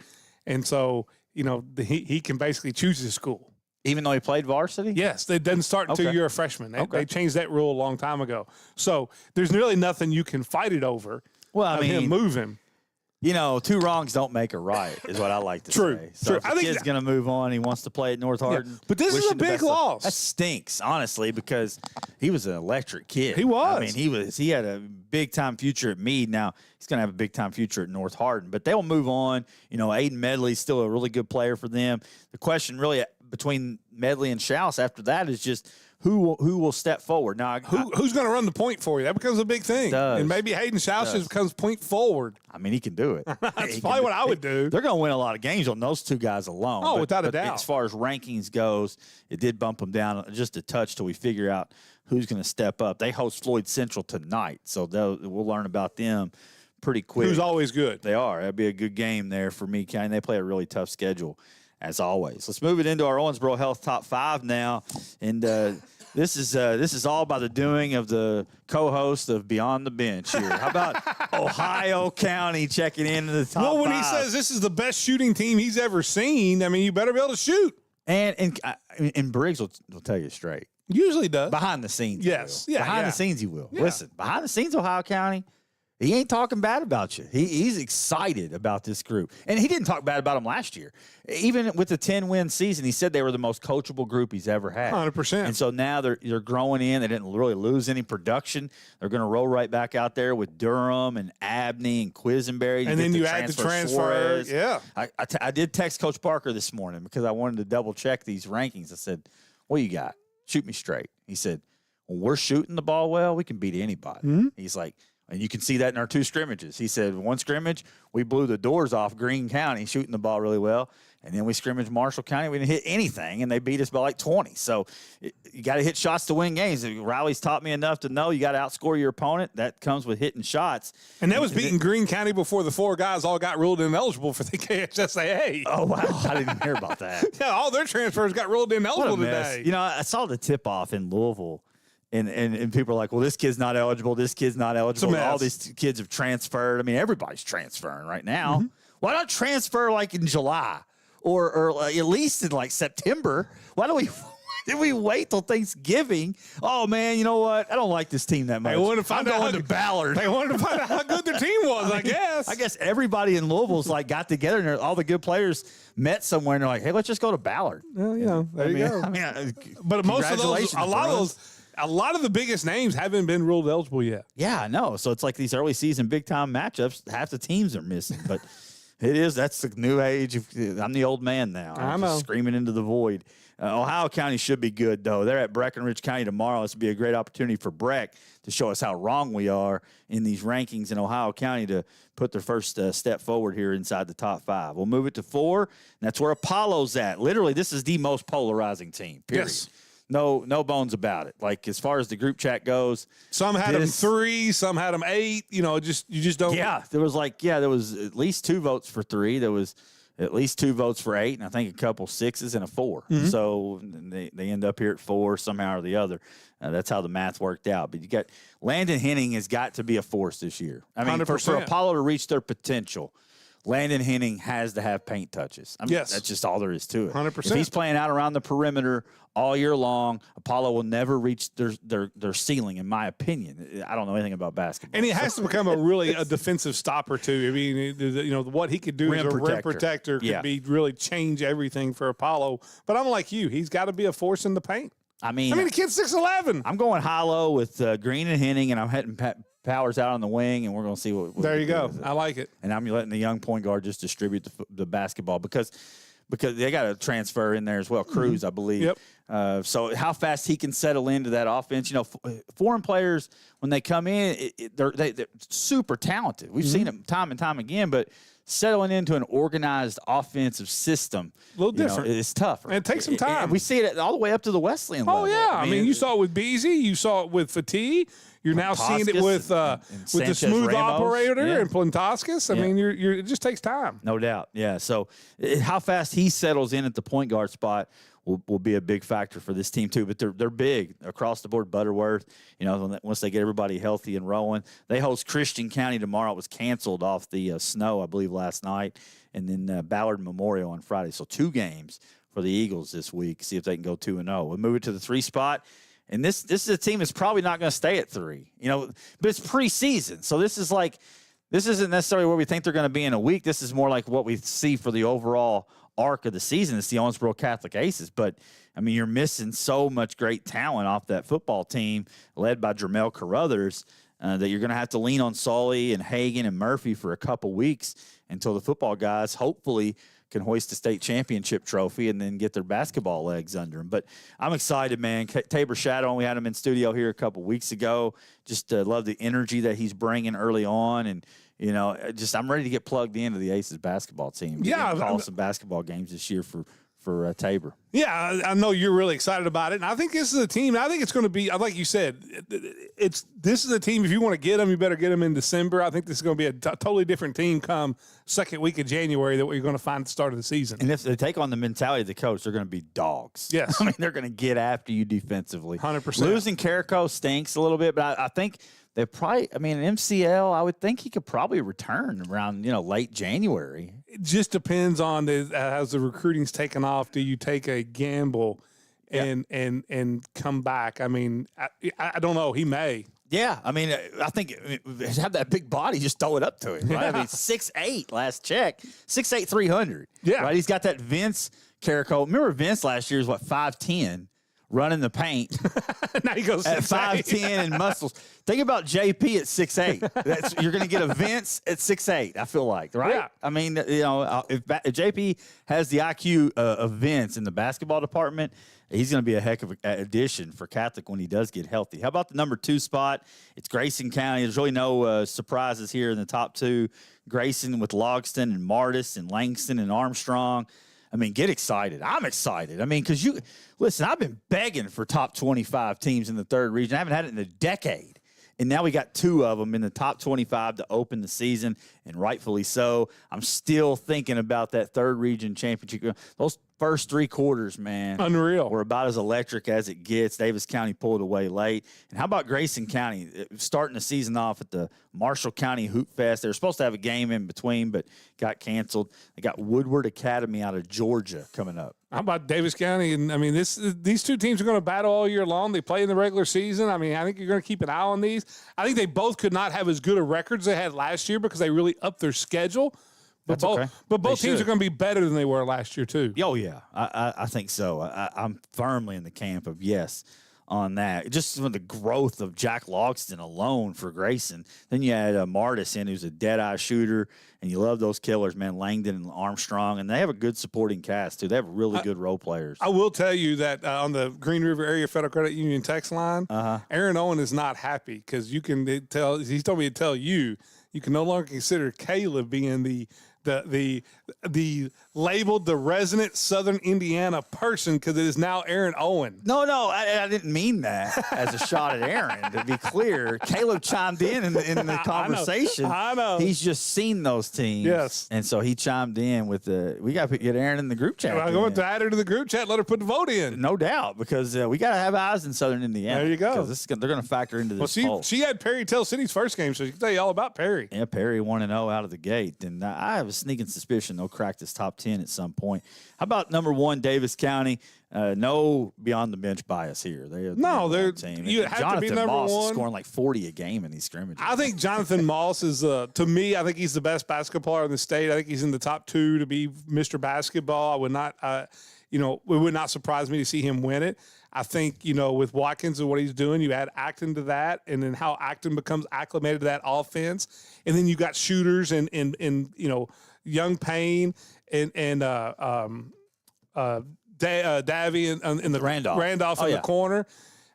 and so you know he can basically choose his school. Even though he played varsity? Yes, it doesn't start until you're a freshman. They changed that rule a long time ago. So there's really nothing you can fight it over. Well, I mean, him move him. You know, 2 wrongs don't make a right, is what I like to say. So if the kid's going to move on, he wants to play at North Hardin. Yeah, but this is a big loss. That stinks, honestly, because he was an electric kid. He was. I mean, he had a big-time future at Meade. Now, he's going to have a big-time future at North Hardin. But they'll move on. You know, Aiden Medley's still a really good player for them. The question really between Medley and Schaus after that is just who will step forward. Now, who's going to run the point for you? That becomes a big thing. And maybe Hayden Schaus just becomes point forward. I mean, he can do it. That's probably what I would do. They're going to win a lot of games on those 2 guys alone. Oh, without a doubt. As far as rankings goes, it did bump them down just a touch till we figure out who's going to step up. They host Floyd Central tonight, so we'll learn about them pretty quick. Who's always good. They are. That'd be a good game there for Meade County. They play a really tough schedule, as always. Let's move it into our Owensboro Health Top 5 now, and this is all by the doing of the co-host of Beyond the Bench here. How about Ohio County checking into the top 5? Well, when he says this is the best shooting team he's ever seen, I mean, you better be able to shoot. And Briggs will tell you straight. Usually does. Behind the scenes. Yes. Yeah. Behind the scenes, he will. Yeah. Listen, behind the scenes, Ohio County, he ain't talking bad about you. He's excited about this group. And he didn't talk bad about them last year. Even with the 10-win season, he said they were the most coachable group he's ever had. 100%. And so now they're growing in. They didn't really lose any production. They're going to roll right back out there with Durham and Abney and Quisenberry. And then you add the transfer. Suarez. Yeah. I did text Coach Parker this morning because I wanted to double-check these rankings. I said, what you got? Shoot me straight. He said, when we're shooting the ball well, we can beat anybody. Mm-hmm. He's like, and you can see that in our 2 scrimmages. He said, one scrimmage, we blew the doors off Greene County, shooting the ball really well. And then we scrimmaged Marshall County. We didn't hit anything, and they beat us by like 20. So you got to hit shots to win games. Riley's taught me enough to know you got to outscore your opponent. That comes with hitting shots. And that was beating Greene County before the 4 guys all got ruled ineligible for the KHSAA. Oh, wow. I didn't hear about that. Yeah, all their transfers got ruled ineligible today. You know, I saw the tip-off in Louisville. And people are like, well, this kid's not eligible. This kid's not eligible. All these kids have transferred. I mean, everybody's transferring right now. Mm-hmm. Why not transfer like in July or at least in like September? Why did we wait till Thanksgiving? Oh, man, you know what? I don't like this team that much. They wanted to find out to Ballard. They wanted to find out how good their team was, I guess. I guess everybody in Louisville's like got together and all the good players met somewhere and they're like, hey, let's just go to Ballard. Well, you know, there you go. I mean, but most of those, a lot of the biggest names haven't been ruled eligible yet. Yeah, I know. So it's like these early season big time matchups. Half the teams are missing, but that's the new age. I'm the old man now. I'm just screaming into the void. Ohio County should be good, though. They're at Breckenridge County tomorrow. This would be a great opportunity for Breck to show us how wrong we are in these rankings in Ohio County to put their first step forward here inside the top 5. We'll move it to 4, and that's where Apollo's at. Literally, this is the most polarizing team, period. Yes. No bones about it. Like, as far as the group chat goes, some had them 3, some had them 8. You know, you just don't. Yeah, there was at least 2 votes for 3. There was at least 2 votes for 8, and I think a couple 6s and a 4. Mm-hmm. So they end up here at 4 somehow or the other. That's how the math worked out. But you got Landon Henning has got to be a force this year. I mean, for Apollo to reach their potential, Landon Henning has to have paint touches. I mean, yes. That's just all there is to it. 100%. If he's playing out around the perimeter all year long, Apollo will never reach their ceiling, in my opinion. I don't know anything about basketball. And he has to become a defensive stopper, too. I mean, you know, what he could do as a rim protector could be really change everything for Apollo. But I'm like you. He's got to be a force in the paint. I mean, the kid's 6'11". I'm going high-low with Green and Henning, and I'm hitting Powers out on the wing, and we're going to see what there you go. I like it. And I'm letting the young point guard just distribute the basketball because they got a transfer in there as well. Cruz, I believe. Yep. So how fast he can settle into that offense. You know, foreign players, when they come in, they're super talented. We've seen it time and time again, but settling into an organized offensive system, a little different. It's tougher. And it takes some time. And we see it all the way up to the Wesleyan level. Oh, yeah. I mean, you saw it with Beasley. You saw it with Fatigue. You're now seeing it with the smooth Ramos, operator and Plantaskis. I mean, it just takes time. No doubt. Yeah. So how fast he settles in at the point guard spot will be a big factor for this team too. But they're big across the board. Butterworth, you know, once they get everybody healthy and rolling, they host Christian County tomorrow. It was canceled off the snow, I believe, last night, and then Ballard Memorial on Friday. So 2 games for the Eagles this week. See if they can go 2-0. We'll move it to the 3 spot. And this is a team that's probably not going to stay at 3, you know, but it's preseason. So this isn't necessarily where we think they're going to be in a week. This is more like what we see for the overall arc of the season. It's the Owensboro Catholic Aces. But, I mean, you're missing so much great talent off that football team led by Jermel Carruthers that you're going to have to lean on Sully and Hagan and Murphy for a couple weeks until the football guys hopefully can hoist the state championship trophy and then get their basketball legs under them. But I'm excited, man. Tabor Shadow, we had him in studio here a couple weeks ago. Just love the energy that he's bringing early on. And, you know, I'm ready to get plugged into the Aces basketball team. Yeah. Call some basketball games this year for Tabor. Yeah, I know you're really excited about it, and I think this is a team. I think it's going to be, like you said, this is a team. If you want to get them, you better get them in December. I think this is going to be a totally different team come second week of January than what you're going to find at the start of the season. And if they take on the mentality of the coach, they're going to be dogs. Yes, I mean they're going to get after you defensively. 100%. Losing Carrico stinks a little bit, but I think. They probably, I mean, an MCL, I would think he could probably return around, late January. It just depends on as the recruiting's taken off. Do you take a gamble and come back? I mean, I don't know. He may. Yeah, I mean, I think have that big body, just throw it up to him. Right? Yeah. I mean, 6'8" last check, 6'8", 300. Yeah, right. He's got that Vince Carrico. Remember, Vince last year was 5'10". Running the paint. Now he goes at 5'10" and muscles. Think about JP at 6'8". You're going to get a Vince at 6'8", I feel like, right? Yeah. I mean, if JP has the IQ of Vince in the basketball department, he's going to be a heck of an addition for Catholic when he does get healthy. How about the number 2 spot? It's Grayson County. There's really no surprises here in the top 2. Grayson with Logston and Martis and Langston and Armstrong. I mean, get excited. I'm excited. I mean, because listen, I've been begging for top 25 teams in the 3rd region. I haven't had it in a decade. And now we got 2 of them in the top 25 to open the season, and rightfully so. I'm still thinking about that 3rd region championship. Those first 3 quarters, man. Unreal. Were about as electric as it gets. Davis County pulled away late. And how about Grayson County starting the season off at the Marshall County Hoop Fest? They were supposed to have a game in between, but got canceled. They got Woodward Academy out of Georgia coming up. How about Davis County? And I mean, these 2 teams are going to battle all year long. They play in the regular season. I mean, I think you're going to keep an eye on these. I think they both could not have as good a records they had last year because they really upped their schedule. But both teams are going to be better than they were last year too. Oh yeah, I think so. I'm firmly in the camp of yes on that. Just from the growth of Jack Logston alone for Grayson. Then you had Martis in, who's a dead-eye shooter, and you love those killers, man, Langdon and Armstrong, and they have a good supporting cast, too. They have really good role players. I will tell you that on the Green River Area Federal Credit Union text line, Aaron Owen is not happy because you can tell, he's told me to tell you, you can no longer consider Caleb being the labeled the resident Southern Indiana person because it is now Aaron Owen. No, I didn't mean that as a shot at Aaron. To be clear, Caleb chimed in the conversation. I know. He's just seen those teams. Yes. And so he chimed in with we got to get Aaron in the group chat. I'm going to add her to the group chat. Let her put the vote in. No doubt, because we got to have eyes in Southern Indiana. There you go. They're going to factor into this poll. She had Perry Tell City's first game, so she can tell you all about Perry. Yeah, Perry 1-0 out of the gate. And I have a sneaking suspicion they'll crack this top 10 at some point. How about number 1, Davis County? No beyond the bench bias here. They're team. You have Jonathan to be number Moss 1. Is scoring like 40 a game in these scrimmages. I think Jonathan Moss is, to me, I think he's the best basketball player in the state. I think he's in the top 2 to be Mr. Basketball. I would not, it would not surprise me to see him win it. I think, with Watkins and what he's doing, you add Acton to that, and then how Acton becomes acclimated to that offense. And then you got shooters and Young Payne and Davy in the Randolph in the corner.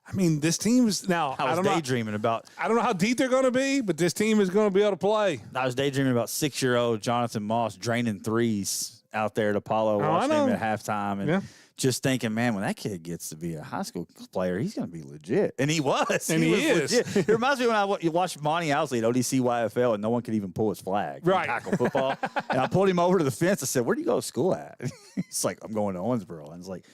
I mean, this team is now. I was daydreaming about. I don't know how deep they're going to be, but this team is going to be able to play. I was daydreaming about 6-year-old Jonathan Moss draining threes out there at Apollo, watching him at halftime, and just thinking, man, when that kid gets to be a high school player, he's going to be legit. And he was. And he is. Legit. It reminds me when I watched Monty Owsley at ODC YFL, and no one could even pull his flag. Right. Tackle football. And I pulled him over to the fence. I said, where do you go to school at? He's like, I'm going to Owensboro. And it's like,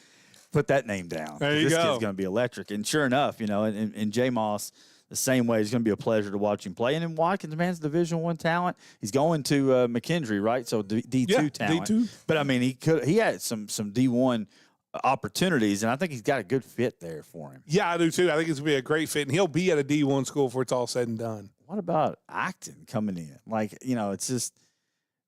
put that name down. There you this go. kid's going to be electric. And sure enough, and Jay Moss, the same way, it's going to be a pleasure to watch him play. And then Watkins, man's Division I talent. He's going to McKendree, right? So D2 talent. D2. But, I mean, he had some D1 opportunities, and I think he's got a good fit there for him. Yeah, I do too. I think it's going to be a great fit, and he'll be at a D1 school before it's all said and done. What about Acton coming in? Like, it's just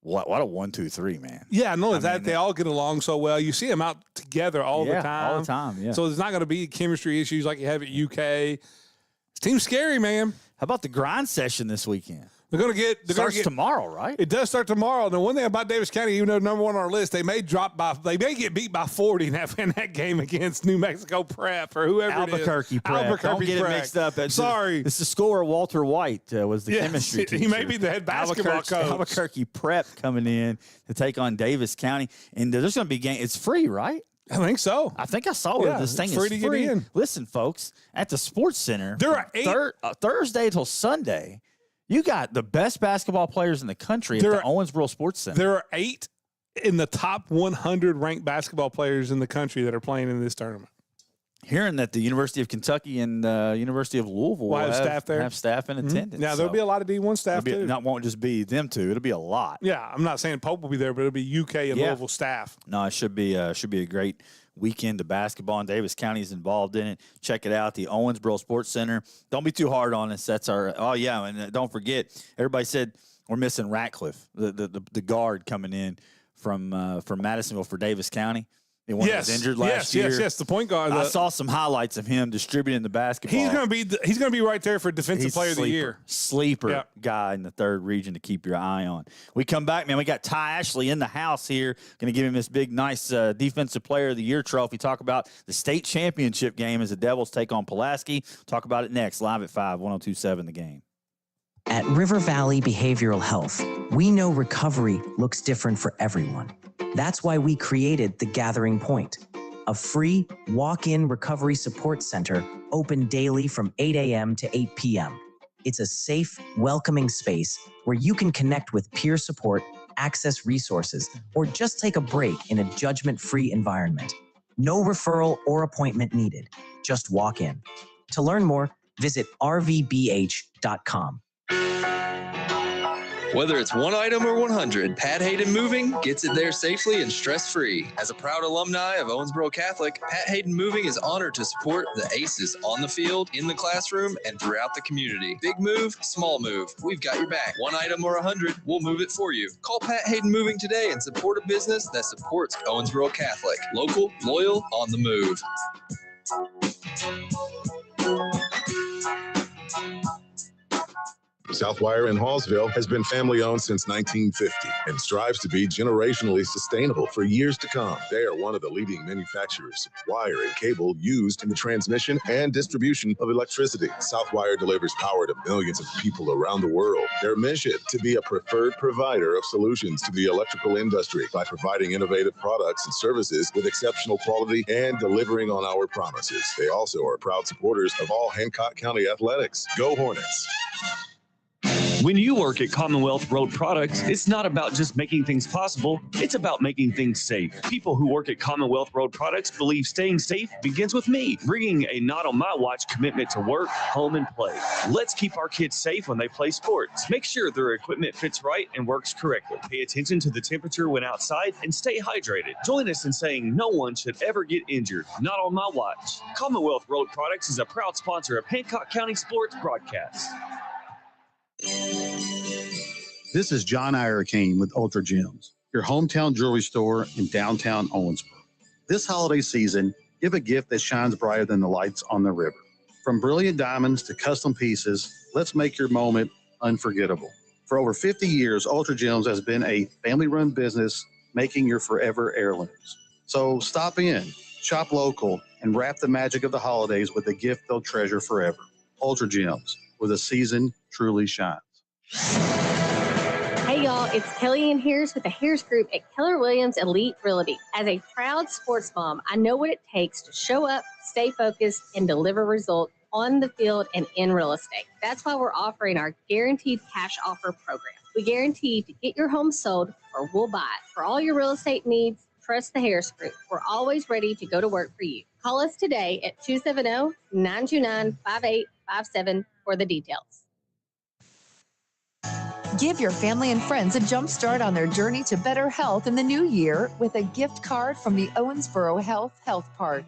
what a 1, 2, 3, man. Yeah, no, they all get along so well. You see them out together all the time. All the time, yeah. So there's not going to be chemistry issues like you have at UK. This team's scary, man. How about the grind session this weekend? They're going to get starts tomorrow, right? It does start tomorrow. The one thing about Davis County, even though number 1 on our list, they may get beat by 40 in that game against New Mexico Prep or whoever Albuquerque it is. Prep. Albuquerque Don't get Prep. it mixed up. Sorry. It's the scorer Walter White was the chemistry teacher. He may be the head basketball coach. Albuquerque Prep coming in to take on Davis County. And there's going to be game. It's free, right? I think so. I think I saw it. This thing is free to get in. Listen, folks, at the Sports Center, there are Thursday till Sunday. You got the best basketball players in the country at the Owensboro Sports Center. There are 8 in the top 100 ranked basketball players in the country that are playing in this tournament. Hearing that the University of Kentucky and University of Louisville will have staff in attendance. Yeah, there'll be a lot of D1 staff too. It won't just be them two. It'll be a lot. Yeah, I'm not saying Pope will be there, but it'll be UK and Louisville staff. No, it should be a great weekend of basketball, and Davis County is involved in it. Check it out, the Owensboro Sports Center. Don't be too hard on us. That's our and don't forget, everybody said we're missing Ratcliffe, the guard coming in from Madisonville for Davis County. The one that was injured last year. Yes, the point guard. I saw some highlights of him distributing the basketball. He's going to be right there for Defensive Player of the Year. Sleeper guy in the 3rd region to keep your eye on. We come back, man. We got Ty Ashley in the house here. Going to give him this big, nice Defensive Player of the Year trophy. Talk about the state championship game as the Devils take on Pulaski. Talk about it next, live at 5, 102.7 The Game. At River Valley Behavioral Health, we know recovery looks different for everyone. That's why we created The Gathering Point, a free walk-in recovery support center open daily from 8 a.m. to 8 p.m. It's a safe, welcoming space where you can connect with peer support, access resources, or just take a break in a judgment-free environment. No referral or appointment needed. Just walk in. To learn more, visit rvbh.com. Whether it's one item or 100, Pat Hayden Moving gets it there safely and stress-free. As a proud alumni of Owensboro Catholic, Pat Hayden Moving is honored to support the ACEs on the field, in the classroom, and throughout the community. Big move, small move, we've got your back. One item or 100, we'll move it for you. Call Pat Hayden Moving today and support a business that supports Owensboro Catholic. Local, loyal, on the move. Southwire in Hallsville has been family-owned since 1950 and strives to be generationally sustainable for years to come. They are one of the leading manufacturers of wire and cable used in the transmission and distribution of electricity. Southwire delivers power to millions of people around the world. Their mission to be a preferred provider of solutions to the electrical industry by providing innovative products and services with exceptional quality and delivering on our promises. They also are proud supporters of all Hancock County athletics. Go Hornets! When you work at Commonwealth Road Products, it's not about just making things possible, it's about making things safe. People who work at Commonwealth Road Products believe staying safe begins with me, bringing a not on my watch commitment to work, home, and play. Let's keep our kids safe when they play sports. Make sure their equipment fits right and works correctly. Pay attention to the temperature when outside and stay hydrated. Join us in saying no one should ever get injured, not on my watch. Commonwealth Road Products is a proud sponsor of Hancock County Sports Broadcasts. This is John Irakane with Ultra Gems, your hometown jewelry store in downtown Owensboro. This holiday season, give a gift that shines brighter than the lights on the river. From brilliant diamonds to custom pieces, let's make your moment unforgettable. For over 50 years, Ultra Gems has been a family-run business making your forever heirlooms. So stop in, shop local, and wrap the magic of the holidays with a gift they'll treasure forever. Ultra Gems, where the season truly shines. Hey y'all, it's Kelly Ann Harris with the Harris Group at Keller Williams Elite Realty. As a proud sports mom, I know what it takes to show up, stay focused, and deliver results on the field and in real estate. That's why we're offering our Guaranteed Cash Offer program. We guarantee to get your home sold or we'll buy it. For all your real estate needs, trust the Harris Group. We're always ready to go to work for you. Call us today at 270-929-5857 for the details. Give your family and friends a jump start on their journey to better health in the new year with a gift card from the Owensboro Health Park.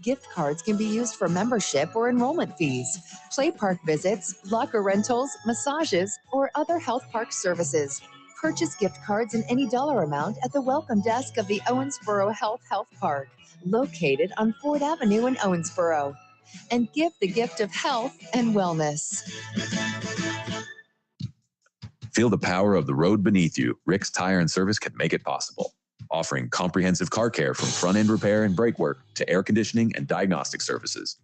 Gift cards can be used for membership or enrollment fees, play park visits, locker rentals, massages, or other health park services. Purchase gift cards in any dollar amount at the welcome desk of the Owensboro Health Park, located on Ford Avenue in Owensboro. And give the gift of health and wellness. Feel the power of the road beneath you. Rick's Tire and Service can make it possible. Offering comprehensive car care from front-end repair and brake work to air conditioning and diagnostic services.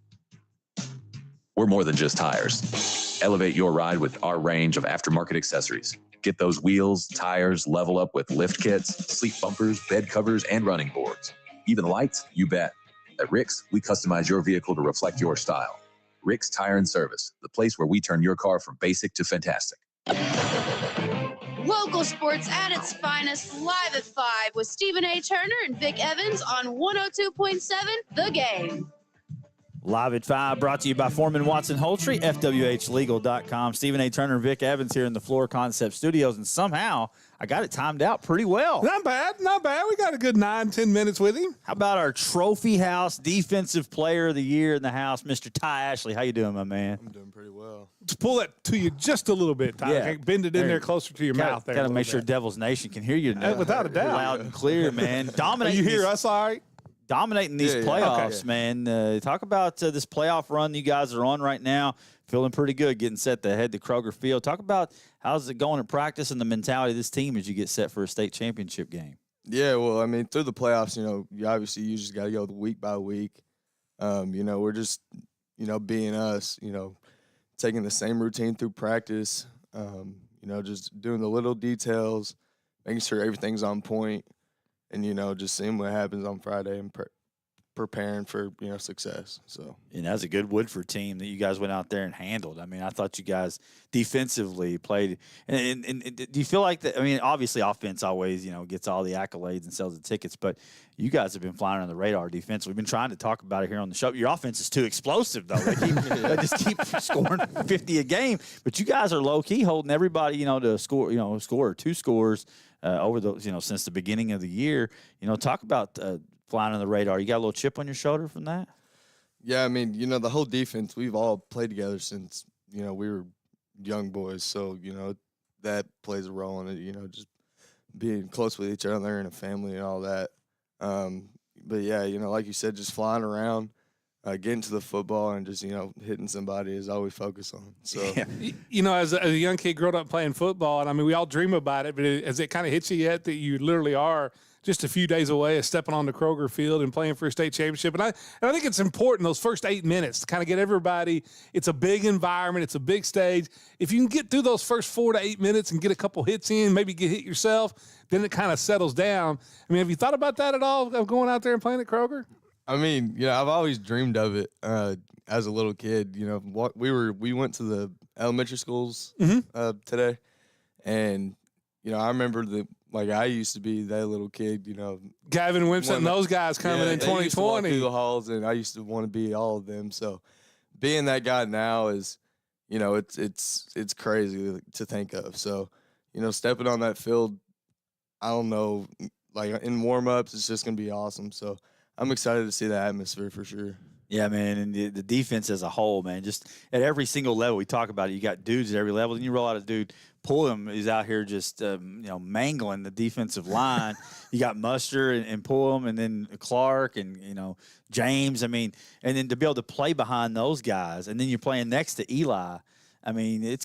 We're more than just tires. Elevate your ride with our range of aftermarket accessories. Get those wheels, tires, level up with lift kits, sleep bumpers, bed covers, and running boards. Even lights, you bet. At Rick's, we customize your vehicle to reflect your style. Rick's Tire and Service, the place where we turn your car from basic to fantastic. Local sports at its finest, live at 5 with Stephen A. Turner and Vic Evans on 102.7 The Game. Live at 5, brought to you by Foreman Watson Holtry, FWHlegal.com. Stephen A. Turner and Vic Evans here in the Floor Concept Studios, and somehow I got it timed out pretty well. Not bad, not bad. We got a good 9-10 minutes with him. How about our Trophy House Defensive Player of the Year in the house, Mr. Ty Ashley? How you doing, my man? I'm doing pretty well. Just pull that to you just a little bit, Ty. Yeah. Okay, bend it in there closer to your mouth there. Got to make sure Devil's Nation can hear you without a doubt. Loud and clear, man. Dominating. You hear us all right? Dominating these playoffs, man. Talk about this playoff run you guys are on right now. Feeling pretty good, getting set to head to Kroger Field. Talk about how's it going at practice and the mentality of this team as you get set for a state championship game. Yeah, well, I mean, through the playoffs, you just got to go week by week. We're just, being us, taking the same routine through practice, just doing the little details, making sure everything's on point, and, just seeing what happens on Friday and preparing for, success. So, that's a good Woodford team that you guys went out there and handled. I mean, I thought you guys defensively played. And do you feel like that? I mean, obviously offense always, gets all the accolades and sells the tickets, but you guys have been flying on the radar defense. We've been trying to talk about it here on the show. Your offense is too explosive, though. They just keep scoring 50 a game, but you guys are low key holding everybody, to score 2 scores over the, since the beginning of the year. Talk about flying on the radar. You got a little chip on your shoulder from that? Yeah, I mean, the whole defense, we've all played together since, we were young boys. So, that plays a role in it, just being close with each other and a family and all that. But, yeah, like you said, just flying around, getting to the football and just, hitting somebody is all we focus on. So, as a young kid growing up playing football, and I mean, we all dream about it, but has it kind of hit you yet that you literally are just a few days away of stepping on the Kroger Field and playing for a state championship? And I think it's important those first 8 minutes to kind of get everybody. It's a big environment. It's a big stage. If you can get through those first 4 to 8 minutes and get a couple hits in, maybe get hit yourself, then it kind of settles down. I mean, have you thought about that at all, of going out there and playing at Kroger? I mean, I've always dreamed of it as a little kid. We went to the elementary schools today, and I remember I used to be that little kid. Gavin Wimpson and those guys coming in 2020 used to walk through the halls, and I used to want to be all of them. So, being that guy now is, it's crazy to think of. So, stepping on that field, I don't know, in warm ups, it's just gonna be awesome. So, I'm excited to see the atmosphere for sure. Yeah, man, and the defense as a whole, man, just at every single level we talk about it. You got dudes at every level. Then you roll out a dude, Pullum is out here just mangling the defensive line. You got Muster and Pullum, and then Clark and James. I mean, and then to be able to play behind those guys, and then you're playing next to Eli. I mean, it's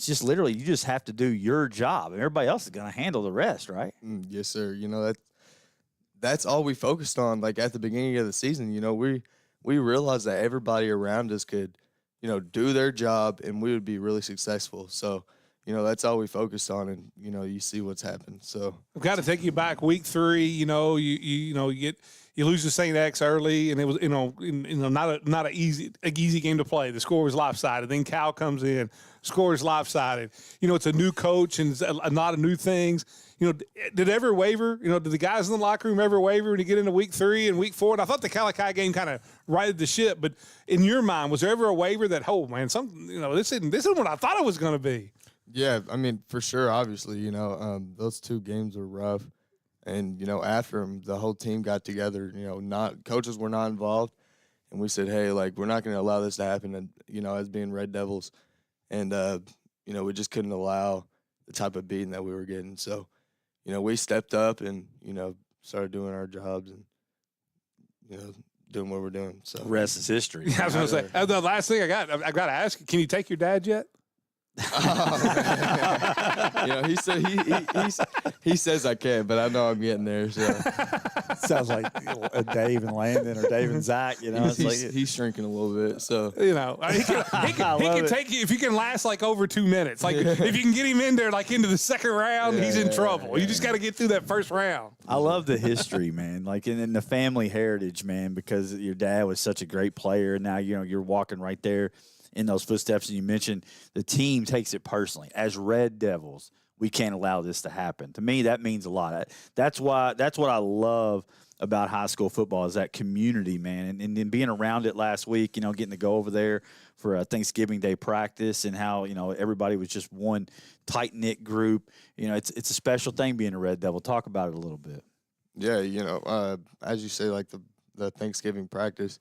just literally you just have to do your job, and everybody else is going to handle the rest, right? Yes, sir. that's all we focused on. Like at the beginning of the season, we realized that everybody around us could, do their job and we would be really successful. So, that's all we focused on, and you see what's happened. So I've got to take you back week 3. You lose to St. X early, and it was not an easy game to play. The score was lopsided. Then Cal comes in, score is lopsided. It's a new coach and a lot of new things. Did it ever waver? Did the guys in the locker room ever waver when you get into week 3 and week 4? And I thought the Calicut game kind of righted the ship, but in your mind, was there ever a waver that, oh man, this isn't what I thought it was going to be? yeah, I mean, for sure. Obviously, those 2 games were rough. And, after them, the whole team got together, coaches were not involved. And we said, hey, like, we're not going to allow this to happen, and, as being Red Devils. And, we just couldn't allow the type of beating that we were getting. So, we stepped up and, started doing our jobs and, doing what we're doing. So rest is history. Yeah, I was going to say, the last thing I got to ask you, can you take your dad yet? He says I can, but I know I'm getting there. So sounds like Dave and Landon or Dave and Zach. He's shrinking a little bit. So he can take you if you can last like over 2 minutes. Like if you can get him in there like into the second round, he's in trouble. You just got to get through that first round. I love the history, man. Like in the family heritage, man, because your dad was such a great player. And now you're walking right there in those footsteps. And you mentioned the team takes it personally. As Red Devils, we can't allow this to happen. To me, that means a lot. That's what I love about high school football is that community, man. And then being around it last week, getting to go over there for a Thanksgiving Day practice and how, everybody was just one tight-knit group. It's a special thing being a Red Devil. Talk about it a little bit. Yeah, as you say, like the Thanksgiving practice,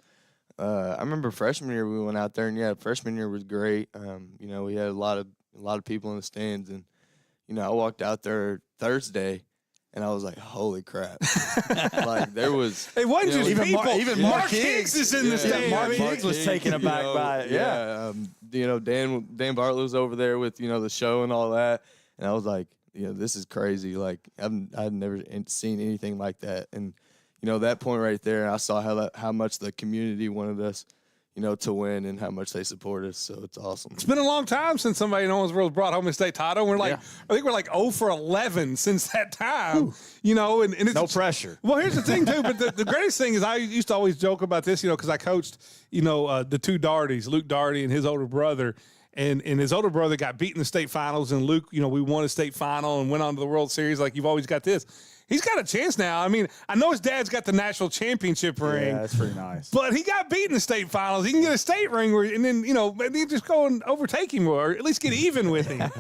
I remember freshman year we went out there, and freshman year was great. We had a lot of people in the stands, and I walked out there Thursday, and I was like, "Holy crap!" Like there was. It wasn't just even people. Even Mark Higgs is in the stand. Mark Higgs was taken aback by it. Yeah. Dan Bartlett was over there with the show and all that, and I was like, this is crazy. Like I've never seen anything like that, and. That point right there, I saw how much the community wanted us, to win and how much they support us. So it's awesome. It's been a long time since somebody in Owensboro brought home a state title. We're like, I think we're like 0 for 11 since that time. And it's no pressure. Well, here's the thing too. But the greatest thing is I used to always joke about this, because I coached, the 2 Dartys, Luke Darty and his older brother. And his older brother got beat in the state finals, and Luke, we won a state final and went on to the World Series. Like, you've always got this. He's got a chance now. I mean, I know his dad's got the national championship ring. Yeah, that's pretty nice. But he got beat in the state finals. He can get a state ring, and then, maybe just go and overtake him or at least get even with him.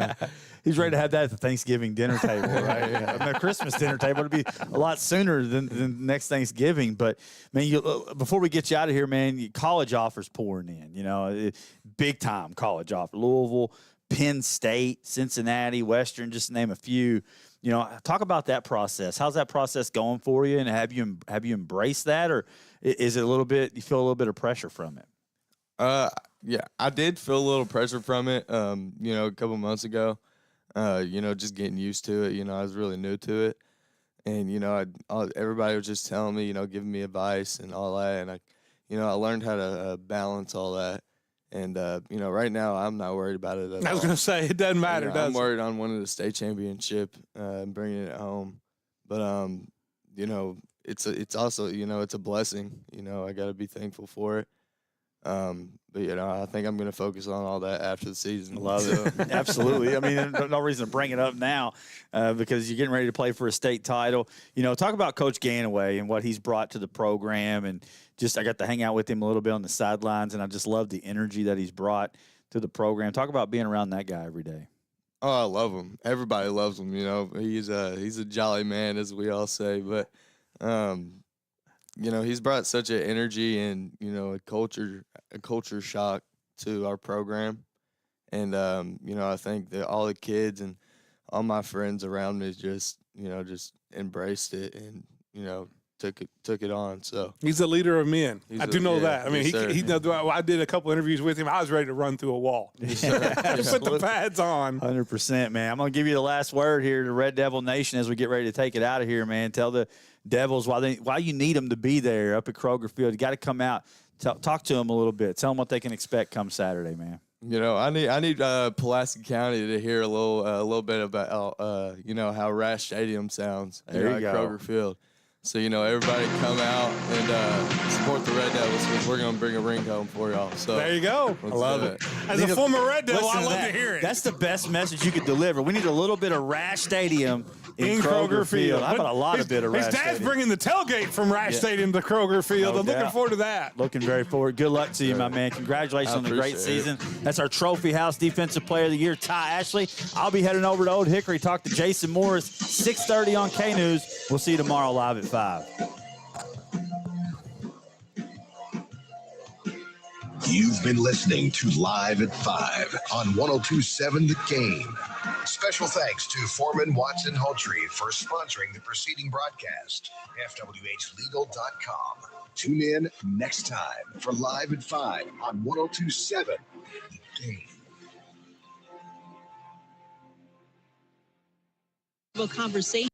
He's ready to have that at the Thanksgiving dinner table, right? The Christmas dinner table would be a lot sooner than next Thanksgiving. But, man, before we get you out of here, man, college offers pouring in, big time college offer. Louisville, Penn State, Cincinnati, Western, just to name a few. Talk about that process. How's that process going for you? And have you embraced that, or is it you feel a little bit of pressure from it? Yeah, I did feel a little pressure from it. A couple months ago, just getting used to it. I was really new to it, and everybody was just telling me, giving me advice and all that, and I learned how to balance all that. And, right now I'm not worried about it at all. I was going to say, it doesn't matter, does I'm worried on winning the state championship and bringing it home. But, it's also, it's a blessing. I got to be thankful for it. But, I think I'm going to focus on all that after the season. Love it. Absolutely. I mean, no reason to bring it up now because you're getting ready to play for a state title. Talk about Coach Ganaway and what he's brought to the program. And I got to hang out with him a little bit on the sidelines, and I just love the energy that he's brought to the program. Talk about being around that guy every day. Oh, I love him. Everybody loves him. He's a jolly man, as we all say. But, he's brought such an energy and, a culture shock to our program. And, I think that all the kids and all my friends around me just embraced it and, took it on. So he's a leader of men. I do know that. I mean, I did a couple interviews with him. I was ready to run through a wall. Just put the pads on. 100%, man. I'm going to give you the last word here to Red Devil Nation as we get ready to take it out of here, man. Tell the Devils why you need them to be there up at Kroger Field. You got to come out, talk to them a little bit. Tell them what they can expect come Saturday, man. You know, I need Pulaski County to hear a little bit about how Rash Stadium sounds at Kroger Field. So, everybody come out and support the Red Devils because we're going to bring a ring home for y'all. So there you go. I love it. As a former Red Devil, I love to hear it. That's the best message you could deliver. We need a little bit of Rash Stadium in Kroger Field. How about a lot of bit of Rash His dad's Stadium? bringing the tailgate from Rash Stadium to Kroger Field. I'm looking forward to that. Looking very forward. Good luck to you, my man. Congratulations on the great season. That's our Trophy House Defensive Player of the Year, Ty Ashley. I'll be heading over to Old Hickory, talk to Jason Morris, 6:30 on K-News. We'll see you tomorrow live at 5. You've been listening to Live at 5 on 102.7 The Game. Special thanks to Foreman Watson Hultree for sponsoring the preceding broadcast. FWHlegal.com. Tune in next time for Live at 5 on 102.7 The Game. Conversation.